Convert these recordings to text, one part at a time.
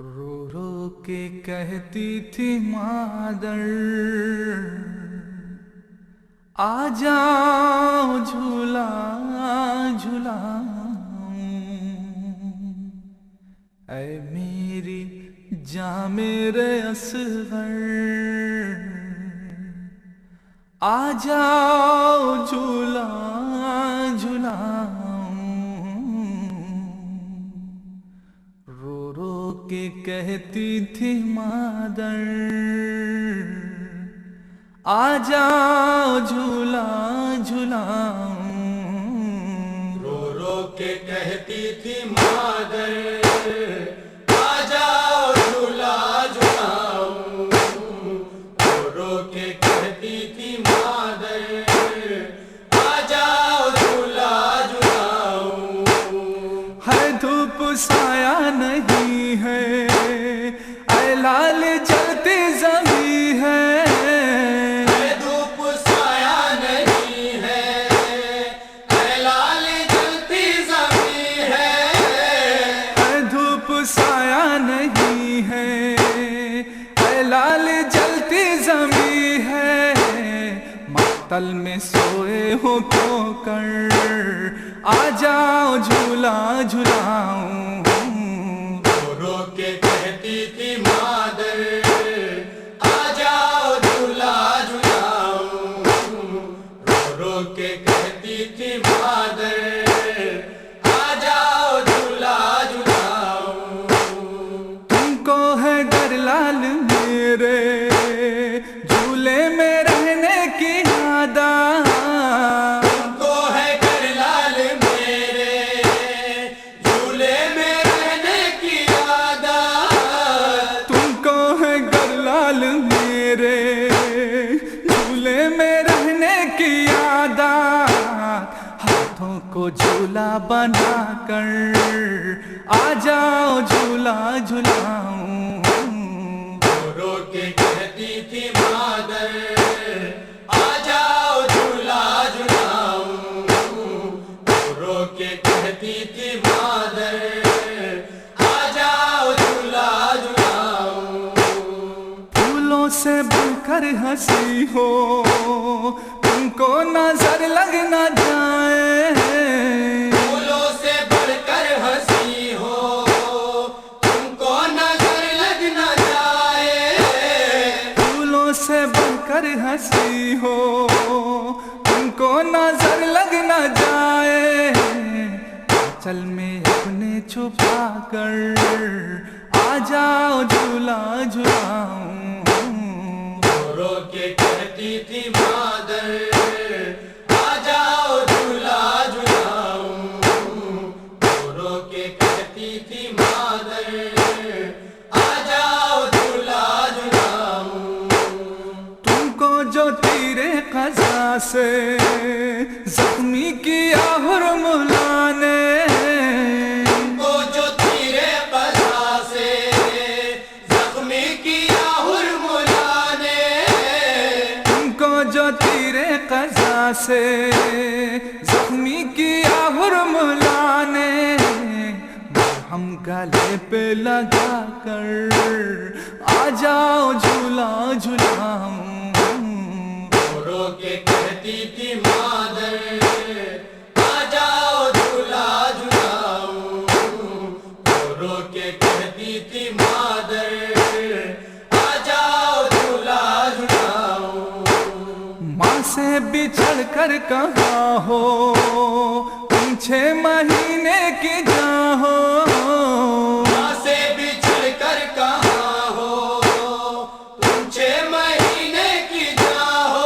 रो रो के कहती थी मादर, आ जाओ झूला झूलाऊं। ऐ मेरी जां मेरे असगर, आ जाओ झूला झूलाऊं। रो रो के कहती थी मादर, आ जाओ झूला झूलाऊं। रो रो के कहती थी मादर, आ जाओ झूला झूलाऊं। रो रो के कहती थी मादर, आ जाओ झूला झूलाऊं। है धूप साया नहीं है, ऐ लाल जलती जमी है। है धूप साया नहीं है, ऐ लाल जलती जमी है। है धूप साया नहीं है, ऐ लाल जलती जमी है। मातल में सोए हो खोकर, आ जाओ झूला झूलाऊं। रो रो के कहती थी मादर, आ जाओ झूला झूलाऊं। रो रो के कहती थी मादर, आ जाओ झूला झूलाऊं। तुमको है डर लाल मेरे, झूले में रहने की आदत। तुमको है घर लाल मेरे, झूले में रहने की आदत। तुमको है डर लाल मेरे, झूले में रहने की आदत। हाथों को झूला बनाकर, आ जाओ झूला झूलाऊं। रो रो के कहती थी मादर, आ जाओ झूला झूलाऊं। रो रो के कहती थी मादर, आ जाओ झूला झूलाऊं। फूलों से बनकर हंसी हो, तुमको नजर लग न जाए। फूलों से बढ़कर हंसी हो, तुमको नजर लग न जाए। फूलों से बनकर हंसी हो, तुमको नजर लग न जाए। चल में अपने छुपा कर, आ जाओ झूला झूलाऊं। रो रो के कहती थी मादर, आ जाओ झूला झूलाऊं। रो रो के कहती थी मादर, आ जाओ झूला झूलाऊं। तुमको जो तीरे कज़ा से जख्मी किया हुरमुला ने, तुमको जो तीरे कज़ा से जख्मी किया हुरमुला ने। तुमको जो तीरे कज़ा से जख्मी किया हुरमुला ने। हम गले पे लगा कर, आ जाओ झूला झूलाऊं। रो रो के कहती थी मादर, आ जाओ झूला झूलाऊं। रो रो के कहती थी मादर, आ जाओ झूला झूलाऊं। माँ से बिछड़ कर कहाँ हो, तुम 6 महीने की जाओ। माँ से बिछड़ कर कहाँ हो, तुम 6 महीने की जाओ।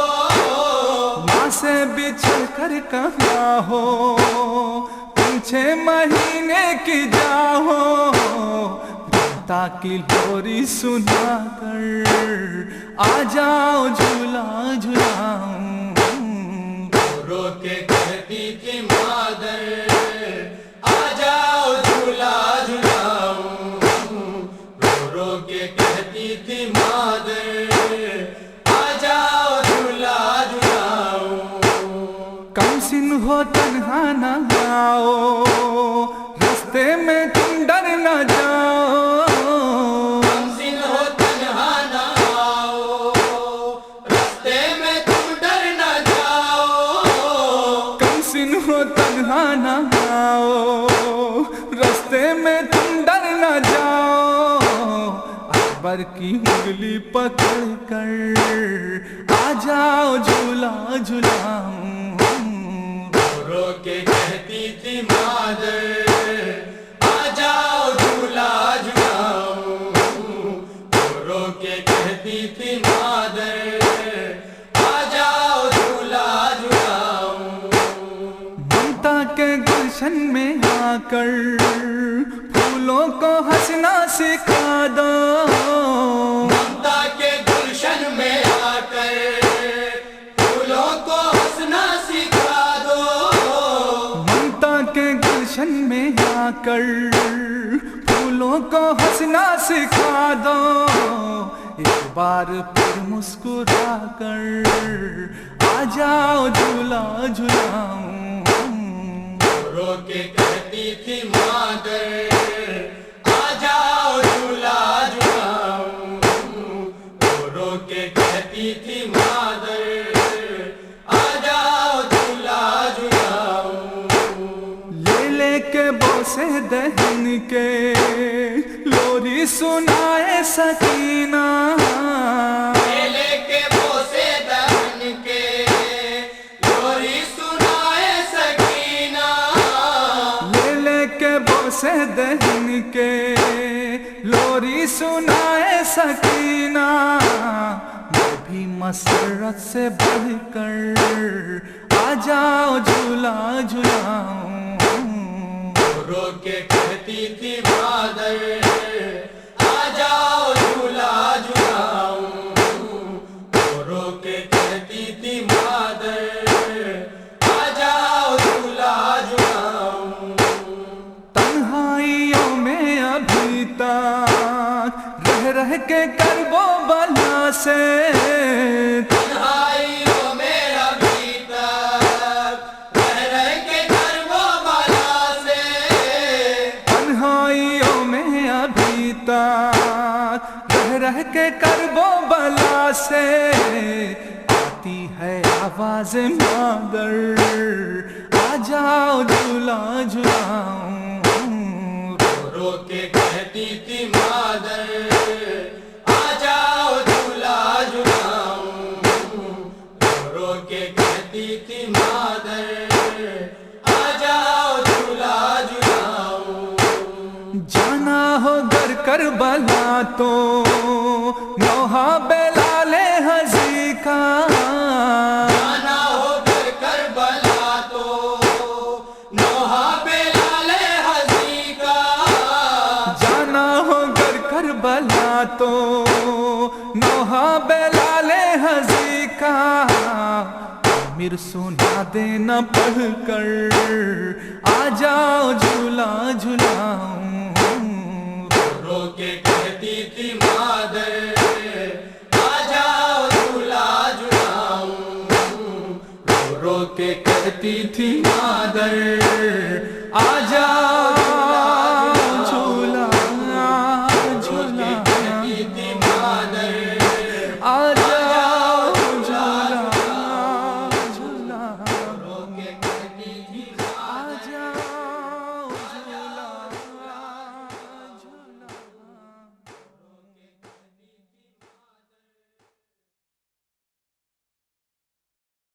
माँ से बिछड़ कर कहाँ हो, तुम 6 महीने की जाओ। माता की लोरी सुना कर, आ जाओ झूला झूलाऊं। रो रो के कहती थी मादर, आ जाओ झूला झूलाऊं। रो रो के कहती थी मादर, आ जाओ झूला झूलाऊं। कम सिन हो तन्हा न आओ, रास्ते में तुम डर न जाओ। बाबर की उंगली पकड़ कर आ जाओ झूला झूलाऊं। रो के कहती थी मादर आ जाओ झूला झूलाऊं। रो के कहती थी मादर आ जाओ झूला झूलाऊं। ममता के गुलशन में आकर फूलों को हंसना सिखा दो। ममता के गुलशन में आकर फूलों को हंसना सिखा दो। ममता के गुलशन में आकर फूलों को हंसना सिखा दो। एक बार फिर मुस्कुरा कर आ जाओ झूला झूलाऊं। रो के कहती थी मादर आ जाओ झूला झूलाऊं। रो के कहती थी मादर आ जाओ झूला झूलाऊं। ले के बोसे दहन के लोरी सुनाए सकीना। लेके बोसे दहन के लोरी सुनाए सकीना। के बोसे दहन के लोरी सुनाए सकीना। मैं भी मसरत से बढ़कर आ जाओ झूला झूलाऊं। रो के कहती थी मादर आ जाओ झूला झूलाऊं। रो के कहती थी मादर आ जाओ झूला झूलाऊं। तन्हाइयों में अभी तक रह के करबो बला से। तन्हाइयों में अभी तक रह के करबो बला से। तन्हाइयों में अभी तक रह के करबो बला से। आती है आवाज मादर आ जाओ झूला झूलाऊं। रो के कहती थी मादर आ जाओ झूला झूलाऊं। रो के कहती थी मादर आ जाओ झूला झूलाऊं। जाना हो घर करबला तो नौहा बेलाले हजी का। जाना हो घर करबला तो नौहा बेलाले हजी का। जाना हो घर करबला तो नौहा बेलाले हजी का। आमिर सुना देना पढ़ कर आ जाओ झूला झूलाऊं। रो के कहती थी मादर आ जाओ झूला झूलाऊं। रो के कहती थी मादर